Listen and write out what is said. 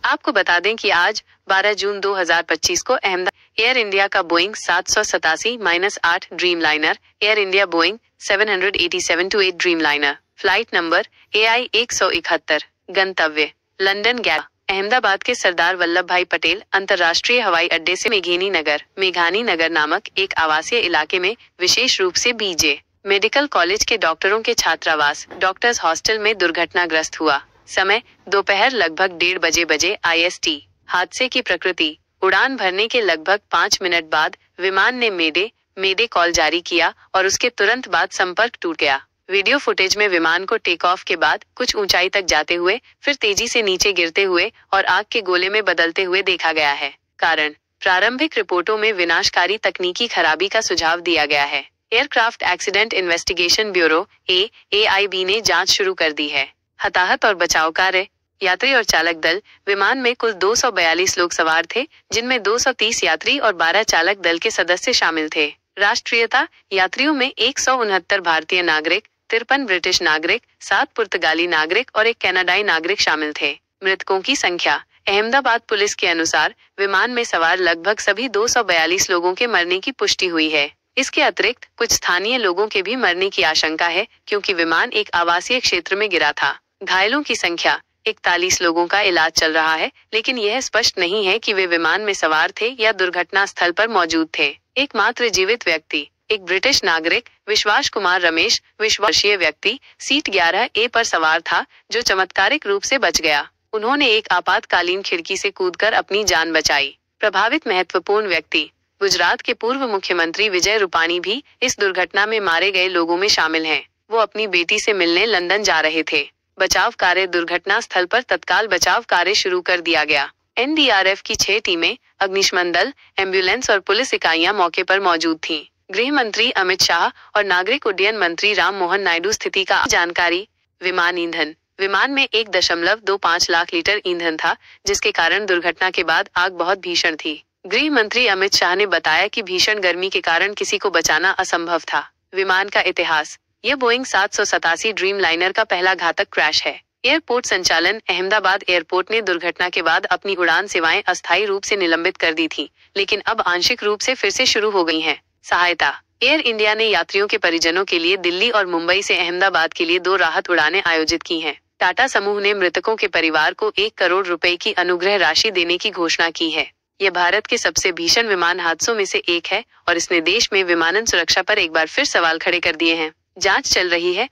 आपको बता दें कि आज 12 जून 2025 को अहमदाबाद एयर इंडिया का Boeing 787-8 Dreamliner, air India Boeing 787-8 Dreamliner, flight number AI 171, गंतव्य लंदन गया, अहमदाबाद के सरदार वल्लभ भाई पटेल अंतर्राष्ट्रीय हवाई अड्डे से मेघानी नगर नामक एक आवासीय इलाके में विशेष रूप से BJ मेडिकल कॉलेज के डॉक्टरों के छात्रावास डॉक्टर्स हॉस्टल में दुर्घटनाग्रस्त हुआ। समय दोपहर लगभग 1:30 बजे IST। हादसे की प्रकृति, उड़ान भरने के लगभग 5 मिनट बाद विमान ने मेडे कॉल जारी किया और उसके तुरंत बाद संपर्क टूट गया। वीडियो फुटेज में विमान को टेक ऑफ के बाद कुछ ऊंचाई तक जाते हुए फिर तेजी से नीचे गिरते हुए और आग के गोले में बदलते हुए देखा गया है। कारण, प्रारंभिक रिपोर्टों में विनाशकारी तकनीकी खराबी का सुझाव दिया गया है। Aircraft accident investigation bureau AIB ने जांच शुरू कर दी है। हताहत और बचाव कार्य, यात्री और चालक दल, विमान में कुल 242 लोग सवार थे, जिनमें 230 यात्री और 12 चालक दल के सदस्य शामिल थे। राष्ट्रीयता, यात्रियों में 169 भारतीय नागरिक, 53 ब्रिटिश नागरिक, 7 पुर्तगाली नागरिक और 1 कनाडाई नागरिक शामिल थे। मृतकों की संख्या, अहमदाबाद पुलिस के अनुसार विमान में सवार लगभग सभी 242 लोगों के मरने की पुष्टि हुई है। इसके अतिरिक्त कुछ स्थानीय लोगों के भी मरने की आशंका है, क्योंकि विमान एक आवासीय क्षेत्र में गिरा था। घायलों की संख्या, 41 लोगों का इलाज चल रहा है, लेकिन यह स्पष्ट नहीं है कि वे विमान में सवार थे या दुर्घटना स्थल पर मौजूद थे। एकमात्र जीवित व्यक्ति, एक ब्रिटिश नागरिक विश्वास कुमार रमेश, 20 वर्षीय व्यक्ति, सीट 11A पर सवार था, जो चमत्कारिक रूप से बच गया। उन्होंने एक आपातकालीन खिड़की से कूदकर अपनी जान बचाई। प्रभावित महत्वपूर्ण व्यक्ति, गुजरात के पूर्व मुख्यमंत्री विजय रूपाणी भी इस दुर्घटना में मारे गए लोगों में शामिल हैं। वो अपनी बेटी से मिलने लंदन जा रहे थे। बचाव कार्य, दुर्घटना स्थल पर तत्काल बचाव कार्य शुरू कर दिया गया। NDRF की 6 टीमें, अग्निशमन दल, एम्बुलेंस और पुलिस इकाइयां मौके पर मौजूद थीं। गृह मंत्री अमित शाह और नागरिक उड्डयन मंत्री राम मोहन नायडू स्थिति का जानकारी। विमान ईंधन, विमान में 1.25 लाख लीटर ईंधन था, जिसके कारण दुर्घटना के बाद आग बहुत भीषण थी। गृह मंत्री अमित शाह ने बताया कि भीषण गर्मी के कारण किसी को बचाना असंभव था। विमान का इतिहास, यह बोइंग 787 ड्रीमलाइनर का पहला घातक क्रैश है। एयरपोर्ट संचालन, अहमदाबाद एयरपोर्ट ने दुर्घटना के बाद अपनी उड़ान सेवाएं अस्थायी रूप से निलंबित कर दी थी, लेकिन अब आंशिक रूप से फिर से शुरू हो गई हैं। सहायता, एयर इंडिया ने यात्रियों के परिजनों के लिए दिल्ली और मुंबई से अहमदाबाद के लिए 2 राहत उड़ानें आयोजित की हैं। टाटा समूह ने मृतकों के परिवार को 1 करोड़ रुपए की अनुग्रह राशि देने की घोषणा की है। यह भारत के सबसे भीषण विमान हादसों में से एक है और इसने देश में विमानन सुरक्षा पर एक बार फिर सवाल खड़े कर दिए हैं। जांच चल रही है